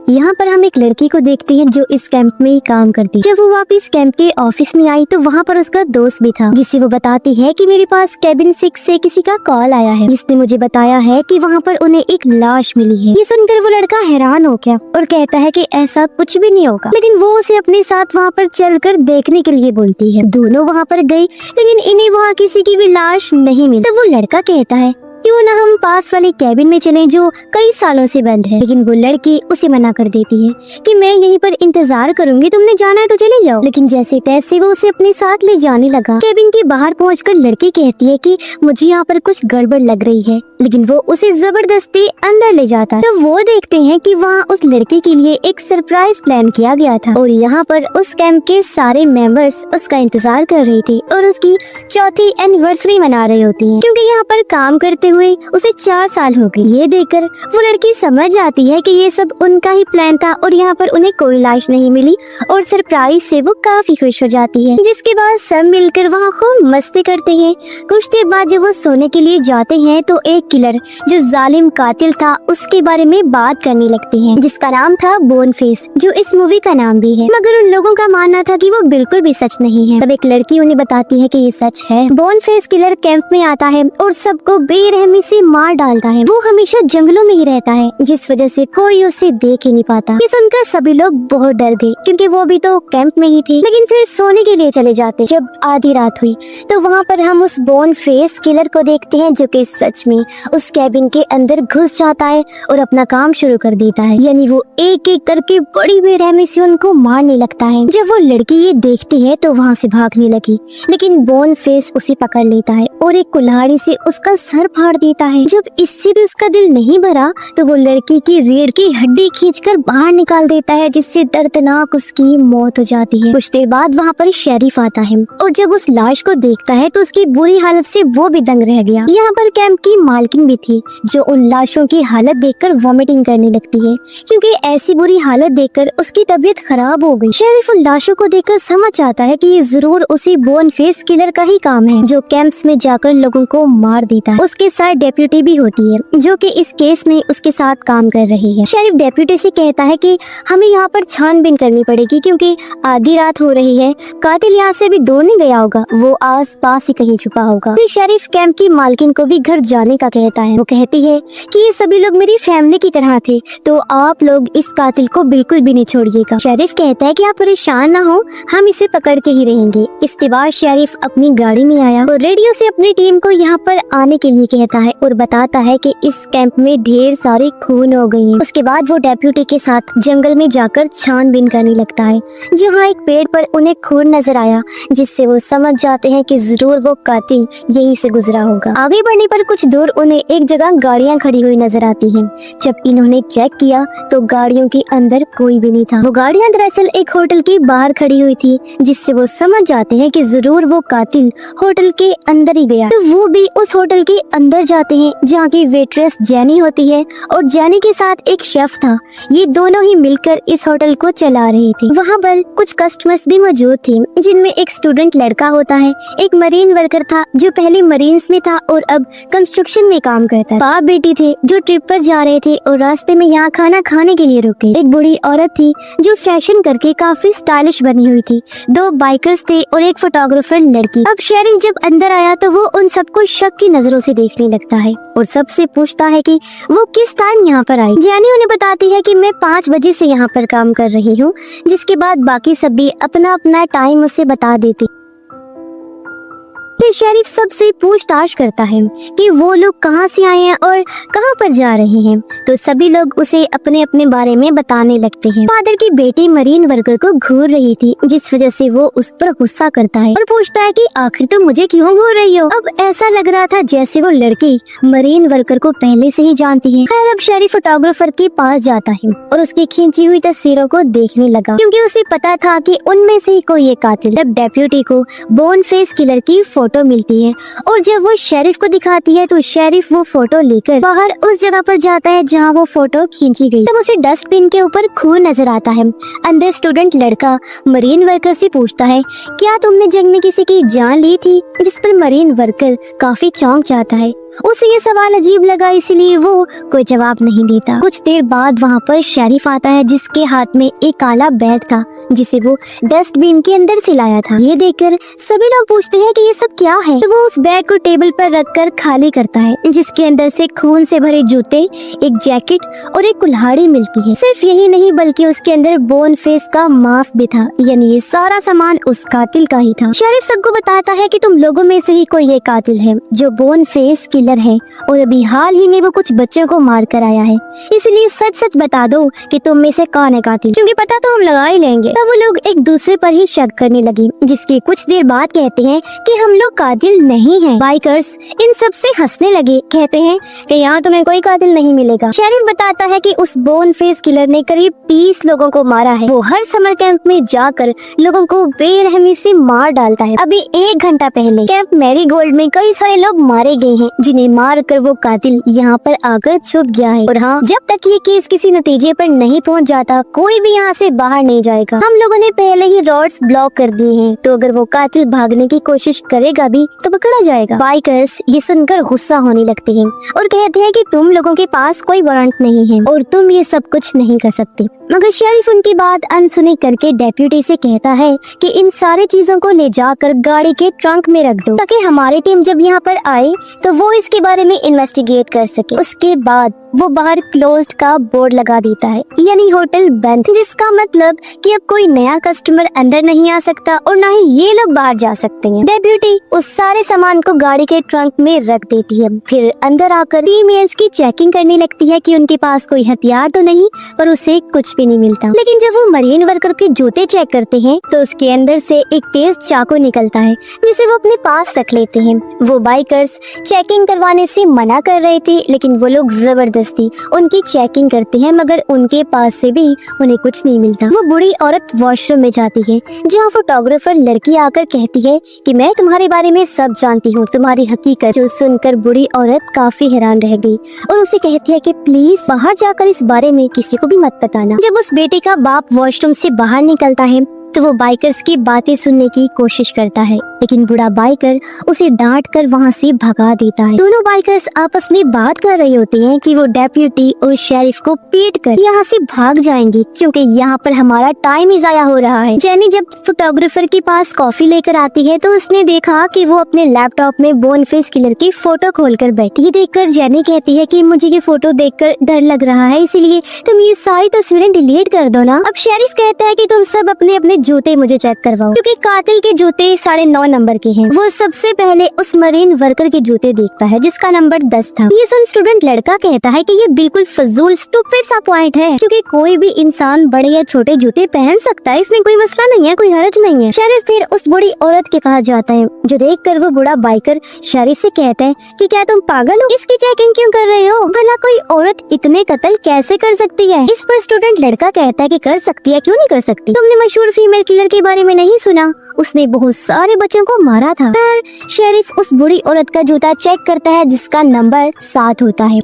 यहाँ पर हम एक लड़की को देखते हैं जो इस कैंप में ही काम करती है। जब वो वापस कैंप के ऑफिस में आई तो वहाँ पर उसका दोस्त भी था, जिससे वो बताती है कि मेरे पास कैबिन 6 से किसी का कॉल आया है, जिसने मुझे बताया है कि वहाँ पर उन्हें एक लाश मिली है। ये सुनकर वो लड़का हैरान हो गया और कहता है कि ऐसा कुछ भी नहीं होगा, लेकिन वो उसे अपने साथ वहाँ पर चलकर देखने के लिए बोलती है। दोनों वहाँ पर गई, लेकिन इन्हें वहाँ किसी की भी लाश नहीं मिली। तो वो लड़का कहता है क्यों ना हम पास वाले कैबिन में चलें जो कई सालों से बंद है, लेकिन वो लड़की उसे मना कर देती है कि मैं यहीं पर इंतजार करूंगी, तुमने जाना है तो चले जाओ। लेकिन जैसे तैसे वो उसे अपने साथ ले जाने लगा। कैबिन के बाहर पहुंचकर लड़की कहती है कि मुझे यहाँ पर कुछ गड़बड़ लग रही है, लेकिन वो उसे जबरदस्ती अंदर ले जाता है। तो वो देखते हैं कि वहाँ उस लड़की के लिए एक सरप्राइज प्लान किया गया था और यहाँ पर उस कैंप के सारे मेंबर्स उसका इंतजार कर रहे थे और उसकी चौथी एनिवर्सरी मना रही होती है, क्योंकि यहाँ पर काम करते हुए उसे 4 साल हो गए। ये देखकर वो लड़की समझ जाती है कि ये सब उनका ही प्लान था और यहाँ पर उन्हें कोई लाश नहीं मिली और सरप्राइज से वो काफी खुश हो जाती है। जिसके बाद सब मिलकर वहाँ खूब मस्ती करते हैं। कुछ देर बाद जब वो सोने के लिए जाते हैं तो एक किलर जो जालिम कातिल था उसके बारे में बात करने लगते हैं, जिसका नाम था बोनफेस, जो इस मूवी का नाम भी है। मगर उन लोगों का मानना था कि वो बिल्कुल भी सच नहीं है। तब एक लड़की उन्हें बताती है कि ये सच है। बोनफेस किलर कैंप में आता है और सबको बेरहमी से मार डालता है। वो हमेशा जंगलों में ही रहता है, जिस वजह से कोई उसे देख ही नहीं पाता। ये सुनकर सभी लोग बहुत डर गए, क्योंकि वो भी तो कैंप में ही थे। लेकिन फिर सोने के लिए चले जाते। जब आधी रात हुई तो वहाँ पर हम उस बोनफेस किलर को देखते हैं, जो कि सच में उस कैबिन के अंदर घुस जाता है और अपना काम शुरू कर देता है। यानी वो एक एक करके बड़ी बेरहमी से उनको मारने लगता है। जब वो लड़की ये देखती है तो वहाँ से भागने लगी, लेकिन बोनफेस उसे पकड़ लेता है और एक कुल्हाड़ी से उसका सर फाड़ देता है। जब इससे भी उसका दिल नहीं भरा तो वो लड़की की रीढ़ की हड्डी खींचकर बाहर निकाल देता है, जिससे दर्दनाक उसकी मौत हो जाती है। कुछ देर बाद वहाँ पर शेरिफ आता है और जब उस लाश को देखता है तो उसकी बुरी हालत से वो भी दंग रह गया। यहाँ पर कैंप की मालकिन भी थी, जो उन लाशों की हालत देखकर वॉमिटिंग करने लगती है, क्योंकि ऐसी बुरी हालत देखकर उसकी तबीयत खराब हो गई। शेरिफ उन लाशों को देखकर समझ आता है कि ये जरूर उसी बोनफेस किलर का ही काम है, जो कैंप्स में जाकर लोगों को मार देता है। उसके साथ डेप्यूटी भी होती है, जो कि इस केस में उसके साथ काम कर रही है। शेरिफ डेप्यूटी से कहता है कि हमें यहाँ पर छानबीन करनी पड़ेगी, क्योंकि आधी रात हो रही है। कातिल यहाँ से भी दूर नहीं गया होगा, वो आस पास ही कहीं छुपा होगा। फिर शेरिफ कैंप की मालकिन को भी घर जाने का कहता है। वो कहती है कि ये सभी लोग मेरी फैमिली की तरह थे, तो आप लोग इस कातिल को बिल्कुल भी नहीं छोड़िएगा। शेरिफ कहता है कि आप परेशान ना हो, हम इसे पकड़ के ही रहेंगे। इसके बाद शेरिफ अपनी गाड़ी में आया और रेडियो से अपनी टीम को यहाँ पर आने के लिए कहता है और बताता है कि इस कैंप में ढेर सारे खून हो गए हैं। उसके बाद वो डेप्यूटी के साथ जंगल में जाकर छानबीन करने लगता है, जहाँ एक पेड़ पर उन्हें खून नजर आया, जिससे वो समझ जाते हैं कि जरूर वो कातिल यहीं से गुजरा होगा। आगे बढ़ने पर कुछ दूर उन्हें एक जगह गाड़ियाँ खड़ी हुई नजर आती हैं। जब इन्होंने चेक किया तो गाड़ियों के अंदर कोई भी नहीं था। वो गाड़ियाँ दरअसल एक होटल के बाहर खड़ी हुई थी, जिससे वो समझ जाते हैं कि जरूर वो कातिल होटल के अंदर ही गया। तो वो भी उस होटल के अंदर जाते हैं, जहाँ की वेट्रेस जैनी होती है और जैनी के साथ एक शेफ था। ये दोनों ही मिलकर इस होटल को चला रहे थे। वहाँ पर कुछ कस्टमर्स भी मौजूद थे, जिनमें एक स्टूडेंट लड़का होता है, एक मरीन वर्कर था जो पहले मरीन्स में था और अब कंस्ट्रक्शन में काम करता है। बाप बेटी थे जो ट्रिप पर जा रहे थे और रास्ते में यहाँ खाना खाने के लिए रुके। एक बूढ़ी औरत थी जो फैशन करके काफी स्टाइलिश बनी हुई थी। 2 बाइकर्स थे और एक फोटोग्राफर लड़की। अब शेरिफ जब अंदर आया तो वो उन सबको शक की नजरों से देखने लगता है और सबसे पूछता है कि वो किस टाइम यहाँ पर आई। जैनी उन्हें बताती है कि मैं 5 बजे से यहाँ पर काम कर रही हूँ, जिसके बाद बाकी सब भी अपना अपना टाइम उसे बता देते। फिर शेरिफ सबसे पूछताछ करता है कि वो लोग कहाँ से आए हैं और कहाँ पर जा रहे हैं। तो सभी लोग उसे अपने अपने बारे में बताने लगते हैं। फादर की बेटी मरीन वर्कर को घूर रही थी, जिस वजह से वो उस पर गुस्सा करता है और पूछता है कि आखिर तुम मुझे क्यों घूर रही हो। अब ऐसा लग रहा था जैसे वो लड़की मरीन वर्कर को पहले से ही जानती है। खैर अब शेरिफ फोटोग्राफर के पास जाता है और उसकी खींची हुई तस्वीरों को देखने लगा, क्योंकि उसे पता था कि उनमें से ही कोई एक कातिल। अब डेप्यूटी को बोनफेस किलर की फोटो मिलती है और जब वो शेरिफ को दिखाती है तो शेरिफ वो फोटो लेकर बाहर उस जगह पर जाता है जहाँ वो फोटो खींची गई। तब उसे डस्टबिन के ऊपर खून नजर आता है। अंदर स्टूडेंट लड़का मरीन वर्कर से पूछता है, क्या तुमने जंग में किसी की जान ली थी? जिस पर मरीन वर्कर काफी चौंक जाता है उसे ये सवाल अजीब लगा, इसलिए वो कोई जवाब नहीं देता। कुछ देर बाद वहाँ पर शेरिफ आता है जिसके हाथ में एक काला बैग था जिसे वो डस्टबिन के अंदर से लाया था। ये देखकर सभी लोग पूछते हैं कि ये सब क्या है, तो वो उस बैग को टेबल पर रखकर खाली करता है जिसके अंदर से खून से भरे जूते, एक जैकेट और एक कुल्हाड़ी मिलती है। सिर्फ यही नहीं बल्कि उसके अंदर बोन फेस का मास्क भी था, यानी ये सारा सामान उस कातिल का ही था। शेरिफ सबको बताता है कि तुम लोगों में से ही कोई ये कातिल है जो बोन फेस किलर है और अभी हाल ही में वो कुछ बच्चों को मार कर आया है, इसलिए सच सच बता दो कि तुम में से कौन है कातिल, क्योंकि पता तो हम लगा ही लेंगे। तब वो लोग एक दूसरे पर ही शक करने लगे, जिसके कुछ देर बाद कहते हैं कि हम लोग कातिल नहीं हैं। बाइकर्स इन सब से हंसने लगे, कहते हैं कि यहाँ तुम्हें कोई कातिल नहीं मिलेगा। शेरिफ बताता है कि उस बोन फेस किलर ने करीब 30 लोगों को मारा है। वो हर समर कैंप में जाकर लोगों को बेरहमी से मार डालता है। अभी 1 घंटा पहले कैंप मैरीगोल्ड में कई सारे लोग मारे गए हैं, जिन्हें मार कर वो कातिल यहाँ पर आकर छुप गया है। और हाँ, जब तक ये केस किसी नतीजे पर नहीं पहुँच जाता कोई भी यहाँ से बाहर नहीं जाएगा। हम लोगों ने पहले ही रोड्स ब्लॉक कर दिए हैं, तो अगर वो कातिल भागने की कोशिश करेगा भी तो पकड़ा जाएगा। बाइकर्स ये सुनकर गुस्सा होने लगते हैं और कहते हैं कि तुम लोगों के पास कोई वारंट नहीं है और तुम ये सब कुछ नहीं कर सकते। मगर शेरिफ उनकी बात अनसुनी करके डेप्यूटी से कहता है कि इन सारी चीजों को ले जाकर गाड़ी के ट्रंक में रख दो, ताकि हमारी टीम जब यहाँ पर आए तो वो इसके बारे में इन्वेस्टिगेट कर सके। उसके बाद वो बाहर क्लोज्ड का बोर्ड लगा देता है, यानी होटल बंद, जिसका मतलब कि अब कोई नया कस्टमर अंदर नहीं आ सकता और ना ही ये लोग बाहर जा सकते हैं। डेप्यूटी उस सारे सामान को गाड़ी के ट्रंक में रख देती है, फिर अंदर आकर फीमेल्स की चेकिंग करने लगती है कि उनके पास कोई हथियार तो नहीं, पर उसे कुछ भी नहीं मिलता। लेकिन जब वो मरीन वर्कर के जूते चेक करते हैं तो उसके अंदर से एक तेज चाकू निकलता है जिसे वो अपने पास रख लेते हैं। वो बाइकर्स चेकिंग करवाने से मना कर रहे थे, लेकिन वो लोग जबरदस्ती उनकी चेकिंग करते हैं, मगर उनके पास से भी उन्हें कुछ नहीं मिलता। वो बूढ़ी औरत वॉशरूम में जाती है जहाँ फोटोग्राफर लड़की आकर कहती है कि मैं तुम्हारे बारे में सब जानती हूँ, तुम्हारी हकीकत। जो सुनकर बूढ़ी औरत काफी हैरान रह गई और उसे कहती है कि प्लीज बाहर जाकर इस बारे में किसी को भी मत बताना। जब उस बेटे का बाप वॉशरूम से बाहर निकलता है तो वो बाइकर्स की बातें सुनने की कोशिश करता है, लेकिन बूढ़ा बाइकर उसे डांट कर वहाँ से भगा देता है। दोनों बाइकर्स आपस में बात कर रहे होते हैं कि वो डेप्यूटी और शेरिफ को पीट कर यहाँ से भाग जाएंगे, क्योंकि यहाँ पर हमारा टाइम ही जाया हो रहा है। जेनी जब फोटोग्राफर के पास कॉफी लेकर आती है तो उसने देखा कि वो अपने लैपटॉप में बोन फेस किलर की फोटो खोलकर बैठी। ये देखकर जेनी कहती है कि मुझे ये फोटो देखकर डर लग रहा है, इसीलिए तुम ये सारी तस्वीरें डिलीट कर दो ना। अब शेरिफ कहता है कि तुम सब अपने अपने जूते मुझे चेक करवाओ, क्योंकि कातिल के जूते 9.5 नंबर के हैं। वो सबसे पहले उस मरीन वर्कर के जूते देखता है जिसका नंबर 10 था। ये सुन स्टूडेंट लड़का कहता है कि ये बिल्कुल फजूल स्टूपिड सा पॉइंट है, क्योंकि कोई भी इंसान बड़े या छोटे जूते पहन सकता है, इसमें कोई मसला नहीं है, कोई हर्ज नहीं है। शेरिफ फिर उस बूढ़ी औरत के पास जाता है, जो देखकर वो बूढ़ा बाइकर शेरिफ से कहता है कि क्या तुम पागल हो, इसकी चेकिंग क्यों कर रहे हो? भला कोई औरत इतने कत्ल कैसे कर सकती है? इस पर स्टूडेंट लड़का कहता है कि कर सकती है, क्यों नहीं कर सकती? तुमने मशहूर फीमेल किलर के बारे में नहीं सुना? उसने बहुत सारे बच्चों को मारा था। फिर शेरिफ उस बूढ़ी औरत का जूता चेक करता है जिसका नंबर 7 होता है।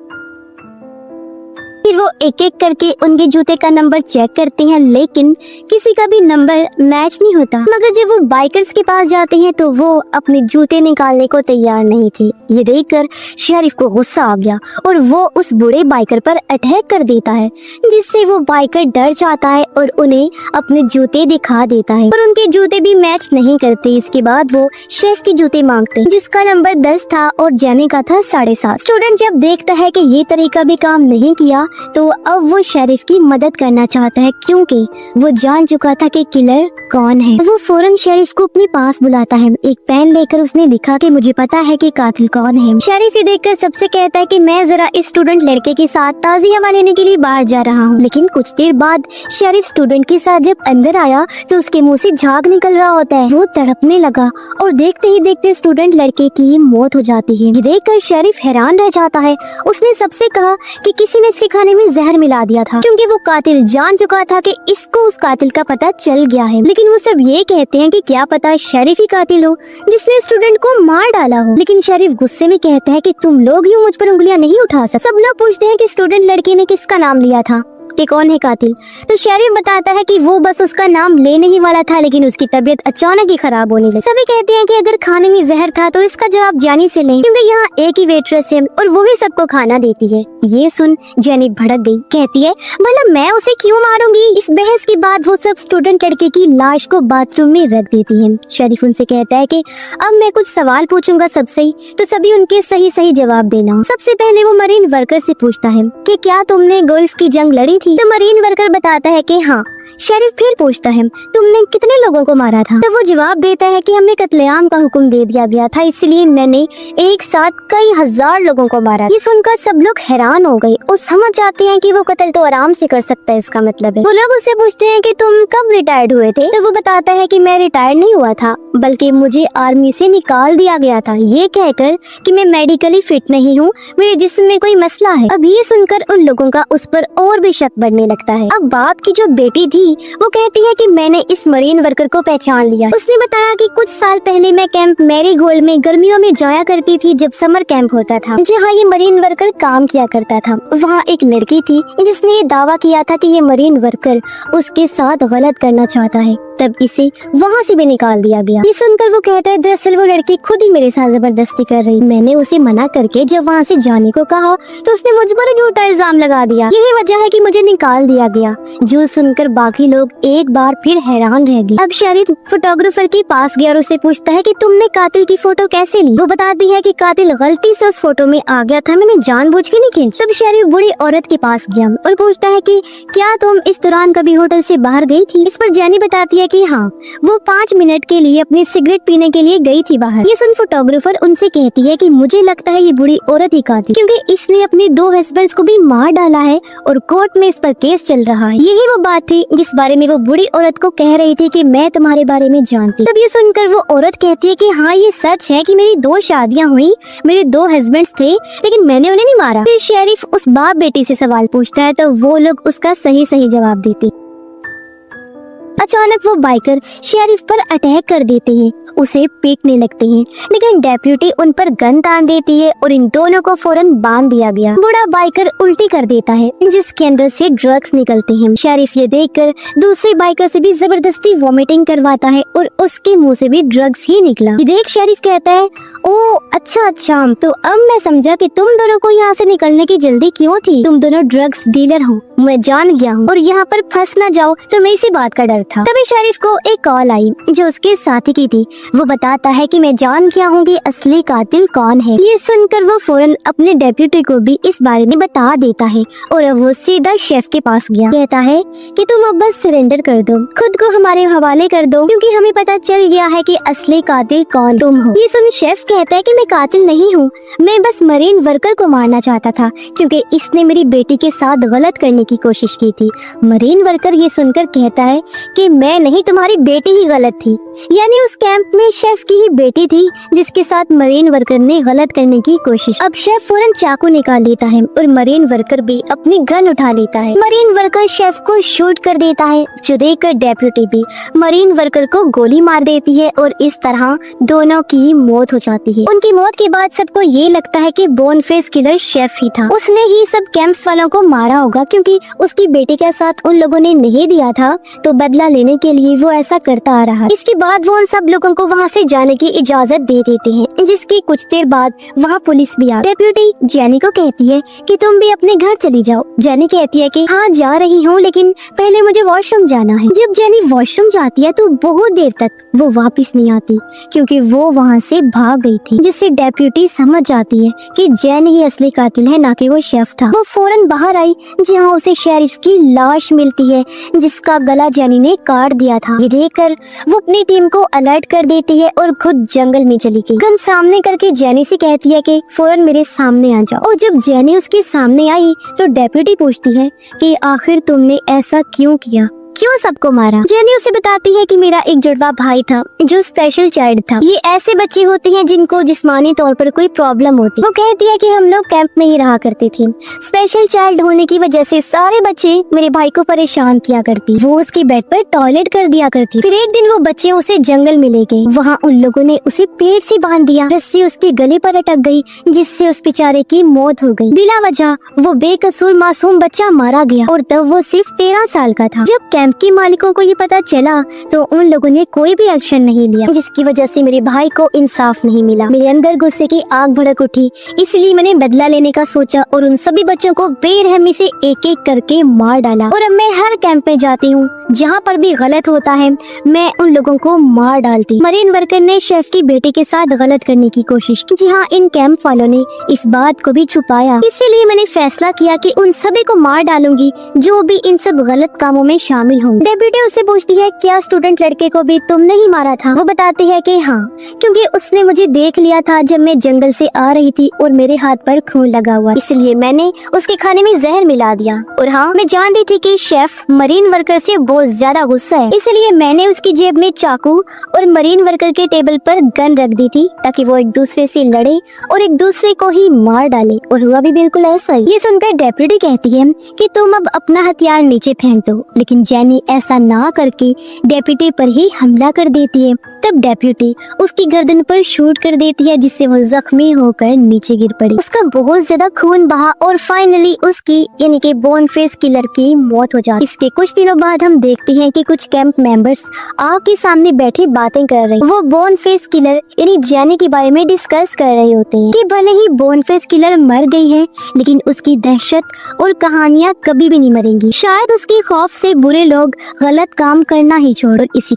फिर वो एक एक करके उनके जूते का नंबर चेक करते हैं, लेकिन किसी का भी नंबर मैच नहीं होता। मगर जब वो बाइकर्स के पास जाते हैं तो वो अपने जूते निकालने को तैयार नहीं थे। ये देखकर शेरिफ को गुस्सा आ गया और वो उस बूढ़े बाइकर पर अटैक कर देता है, जिससे वो बाइकर डर जाता है और उन्हें अपने जूते दिखा देता है, और उनके जूते भी मैच नहीं करते। इसके बाद वो शेफ के जूते मांगते हैं जिसका नंबर 10 था और जेनी का था 7.5। स्टूडेंट जब देखता है कि ये तरीका भी काम नहीं किया तो अब वो शेरिफ की मदद करना चाहता है, क्योंकि वो जान चुका था कि किलर कौन है। वो फौरन शेरिफ को अपने पास बुलाता है। एक पेन लेकर उसने लिखा कि मुझे पता है कि कातिल कौन है। शेरिफ ये देखकर सबसे कहता है कि मैं जरा इस स्टूडेंट लड़के के साथ ताज़ी हवा लेने के लिए बाहर जा रहा हूँ। लेकिन कुछ देर बाद शेरिफ स्टूडेंट के साथ जब अंदर आया तो उसके मुंह से झाग निकल रहा होता है। वो तड़पने लगा और देखते ही देखते स्टूडेंट लड़के की मौत हो जाती है। ये देखकर शेरिफ हैरान रह जाता है। उसने सबसे कहा कि किसी ने इसके खाने में जहर मिला दिया था, क्योंकि वो कातिल जान चुका था कि इसको उस कातिल का पता चल गया है। लेकिन वो सब ये कहते हैं कि क्या पता शेरिफ ही कातिल हो जिसने स्टूडेंट को मार डाला हो। लेकिन शेरिफ गुस्से में कहता है कि तुम लोग यूं मुझ पर उंगलियां नहीं उठा सकते। सब लोग पूछते हैं कि स्टूडेंट लड़के ने किसका नाम लिया था। कि कौन है कातिल। तो शेरिफ बताता है कि वो बस उसका नाम लेने ही वाला था, लेकिन उसकी तबीयत अचानक ही खराब होने लगी। सभी कहते हैं कि अगर खाने में जहर था तो इसका जवाब जानी से लें, क्योंकि यहाँ एक ही वेट्रेस है और वो ही सबको खाना देती है। ये सुन जेनी भड़क गई, कहती है भला मैं उसे क्यों मारूंगी। इस बहस के बाद वो सब स्टूडेंट लड़के की लाश को बाथरूम में रख देती है। शेरिफ उनसे कहता है कि अब मैं कुछ सवाल पूछूंगा सबसे, तो सभी उनके सही सही जवाब देना। सबसे पहले वो मरीन वर्कर से पूछता है कि क्या तुमने गोल्फ की जंग लड़ी थी। तो मरीन वर्कर बताता है कि हाँ। शेरिफ फिर पूछता है तुमने कितने लोगों को मारा था। तो वो जवाब देता है कि हमें कत्लेआम का हुक्म दे दिया गया था, इसलिए मैंने एक साथ कई हजार लोगों को मारा। ये सुनकर सब लोग हैरान हो गए और समझ जाते हैं कि वो कत्ल तो आराम से कर सकता है, इसका मतलब है। वो लोग उससे पूछते हैं कि तुम कब रिटायर्ड हुए थे। तो वो बताता है कि मैं रिटायर्ड नहीं हुआ था, बल्कि मुझे आर्मी से निकाल दिया गया था, ये कहकर कि मैं मेडिकली फिट नहीं हूँ, मेरे जिस्म में कोई मसला है। अब ये सुनकर उन लोगों का उस पर और भी शक बढ़ने लगता है। अब बाप की जो बेटी थी वो कहती है कि मैंने इस मरीन वर्कर को पहचान लिया। उसने बताया कि कुछ साल पहले मैं कैंप मैरीगोल्ड में गर्मियों में जाया करती थी, जब समर कैंप होता था, जहाँ ये मरीन वर्कर काम किया करता था। वहाँ एक लड़की थी जिसने ये दावा किया था कि ये मरीन वर्कर उसके साथ गलत करना चाहता है, तब इसे वहाँ से भी निकाल दिया गया। ये सुनकर वो कहता है दरअसल वो लड़की खुद ही मेरे साथ जबरदस्ती कर रही, मैंने उसे मना करके जब वहाँ से जाने को कहा तो उसने मुझ पर झूठा इल्जाम लगा दिया, यही वजह है कि मुझे निकाल दिया गया। जो सुनकर बाकी लोग एक बार फिर हैरान रह गए। अब शेरिफ फोटोग्राफर के पास गया और उसे पूछता है कि तुमने कातिल की फोटो कैसे ली। वो बताती है कि कातिल गलती से उस फोटो में आ गया था, मैंने जानबूझ के नहीं खींची। तब शेरिफ बूढ़ी औरत के पास गया और पूछता है कि क्या तुम इस दौरान कभी होटल से बाहर गई थी। इस पर जेनी बताती है कि हाँ, वो 5 मिनट के लिए अपनी सिगरेट पीने के लिए गई थी बाहर। ये सुन फोटोग्राफर उनसे कहती है कि मुझे लगता है ये बुढ़ी औरत ही कातिल, क्योंकि इसने अपने 2 हस्बैंड्स को भी मार डाला है और कोर्ट में इस पर केस चल रहा है। यही वो बात थी जिस बारे में वो बुढ़ी औरत को कह रही थी कि मैं तुम्हारे बारे में जानती। तब ये सुनकर वो औरत कहती है कि हाँ, ये सच है कि मेरी 2 शादियां हुई, मेरे 2 हस्बैंड्स थे, लेकिन मैंने उन्हें नहीं मारा। फिर शेरिफ उस बाप बेटी से सवाल पूछता है तो वो लोग उसका सही सही जवाब देते। अचानक वो बाइकर शेरिफ पर अटैक कर देते हैं, उसे पीटने लगते हैं, लेकिन डेप्यूटी उन पर गन तान देती है और इन दोनों को फौरन बांध दिया गया। बूढ़ा बाइकर उल्टी कर देता है जिसके अंदर से ड्रग्स निकलते हैं। शेरिफ ये देखकर दूसरे बाइकर से भी जबरदस्ती वॉमिटिंग करवाता है और उसके मुंह से भी ड्रग्स ही निकला। ये देख शेरिफ कहता है ओ अच्छा, तो अब मैं समझा कि तुम दोनों को यहाँ से निकलने की जल्दी क्यों थी। तुम दोनों ड्रग्स डीलर हो, मैं जान गया हूँ, और यहाँ पर फंस ना जाओ तो मैं इसी बात का डर था। तभी शेरिफ को एक कॉल आई जो उसके साथी की थी। वो बताता है कि मैं जान गया हूँ कि असली कातिल कौन है। ये सुनकर वो फौरन अपने डेप्यूटी को भी इस बारे में बता देता है और अब वो सीधा शेफ के पास गया। कहता है कि तुम अब बस सरेंडर कर दो, खुद को हमारे हवाले कर दो, क्योंकि हमें पता चल गया है कि असली कातिल कौन तुम हो। ये सुन शेफ कहता है कि मैं कातिल नहीं हूँ, मैं बस मरीन वर्कर को मारना चाहता था, क्योंकि इसने मेरी बेटी के साथ गलत करने की कोशिश की थी। मरीन वर्कर ये सुनकर कहता है कि मैं नहीं, तुम्हारी बेटी ही गलत थी, यानी उस कैंप में शेफ की ही बेटी थी जिसके साथ मरीन वर्कर ने गलत करने की कोशिश। अब शेफ फौरन चाकू निकाल लेता है और मरीन वर्कर भी अपनी गन उठा लेता है। मरीन वर्कर शेफ को शूट कर देता है, जो देखकर डेप्यूटी भी मरीन वर्कर को गोली मार देती है और इस तरह दोनों की मौत हो जाती है। उनकी मौत के बाद सबको ये लगता है कि बोनफेस किलर शेफ ही था, उसने ही सब कैंप्स वालों को मारा होगा, क्योंकि उसकी बेटी का साथ उन लोगों ने नहीं दिया था, तो बदला लेने के लिए वो ऐसा करता आ रहा है। इसके बाद वो उन सब लोगों को वहाँ से जाने की इजाजत दे देते हैं, जिसकी कुछ देर बाद वहाँ पुलिस भी आ। डेप्यूटी जेनी को कहती है कि तुम भी अपने घर चली जाओ। जेनी कहती है कि हाँ जा रही हूँ, लेकिन पहले मुझे वॉशरूम जाना है। जब जेनी वॉशरूम जाती है तो बहुत देर तक वो वापस नहीं आती, क्योंकि वो वहाँ से भाग गई थी, जिससे डेप्यूटी समझ जाती है कि जेनी ही असली कातिल है, ना कि वो शेफ था। वो फौरन बाहर आई, जहाँ उसे शेरिफ की लाश मिलती है जिसका गला जेनी ने काट दिया था। ये देखकर वो अपनी टीम को अलर्ट कर देती है और खुद जंगल में चली गई। गन सामने करके जेनी से कहती है कि फौरन मेरे सामने आ जाओ। और जब जेनी उसके सामने आई तो डेप्यूटी पूछती है कि आखिर तुमने ऐसा क्यों किया। क्यों सबको मारा। जेनी उसे बताती है कि मेरा एक जुड़वा भाई था जो स्पेशल चाइल्ड था। ये ऐसे बच्चे होते हैं जिनको जिस्मानी तौर पर कोई प्रॉब्लम होती। वो कहती है कि हम लोग कैंप में ही रहा करते थे। स्पेशल चाइल्ड होने की वजह से सारे बच्चे मेरे भाई को परेशान किया करती। वो उसके बेड पर टॉयलेट कर दिया करती। फिर एक दिन वो बच्चे उसे जंगल में ले गए। वहाँ उन लोगों ने उसे पेड़ से बांध दिया। रस्सी उसके गले पर अटक गई जिससे उस बेचारे की मौत हो गई। बिला वजह वो बेकसूर मासूम बच्चा मारा गया और तब वो सिर्फ 13 साल का था। जब कैंप के मालिकों को ये पता चला तो उन लोगों ने कोई भी एक्शन नहीं लिया, जिसकी वजह से मेरे भाई को इंसाफ नहीं मिला। मेरे अंदर गुस्से की आग भड़क उठी, इसलिए मैंने बदला लेने का सोचा और उन सभी बच्चों को बेरहमी से एक एक करके मार डाला। और अब मैं हर कैंप में जाती हूँ, जहाँ पर भी गलत होता है मैं उन लोगों को मार डालती। मरीन वर्कर ने शेफ की बेटी के साथ गलत करने की कोशिश की। जी हाँ, इन कैंप वालों ने इस बात को भी छुपाया। इसीलिए मैंने फैसला किया कि उन सभी को मार डालूंगी जो भी इन सब गलत कामों में शामिल होंगे। डेप्यूटी उससे पूछती है, क्या स्टूडेंट लड़के को भी तुमने ही मारा था? वो बताती है कि हाँ, क्योंकि उसने मुझे देख लिया था जब मैं जंगल से आ रही थी और मेरे हाथ पर खून लगा हुआ, इसलिए मैंने उसके खाने में जहर मिला दिया। और हाँ, मैं जान रही थी कि शेफ मरीन वर्कर से बहुत ज्यादा गुस्सा है, इसलिए मैंने उसकी जेब में चाकू और मरीन वर्कर के टेबल पर गन रख दी थी ताकि वो एक दूसरे से लड़े और एक दूसरे को ही मार डाले। और हुआ भी बिल्कुल ऐसा ही। ये सुनकर डेप्यूटी कहती है कि तुम अब अपना हथियार नीचे फेंक दो, लेकिन जेनी ऐसा ना करके डेप्यूटी पर ही हमला कर देती है। तब डेप्यूटी उसकी गर्दन पर शूट कर देती है जिससे वो जख्मी होकर नीचे गिर पड़ी। उसका बहुत ज्यादा खून बहा और फाइनली उसकी यानी कि बोन फेस किलर की मौत हो जाती। इसके कुछ दिनों बाद हम देखते हैं कि कुछ कैंप मेंबर्स आग के सामने बैठे बातें कर रहे हैं। वो बोन फेस किलर यानी जेनी के बारे में डिस्कस कर रहे होते हैं कि भले ही बोन फेस किलर मर गई है, लेकिन उसकी दहशत और कहानियां कभी भी नहीं मरेंगी। शायद उसके खौफ से बुरे लोग गलत काम करना ही छोड़ इसी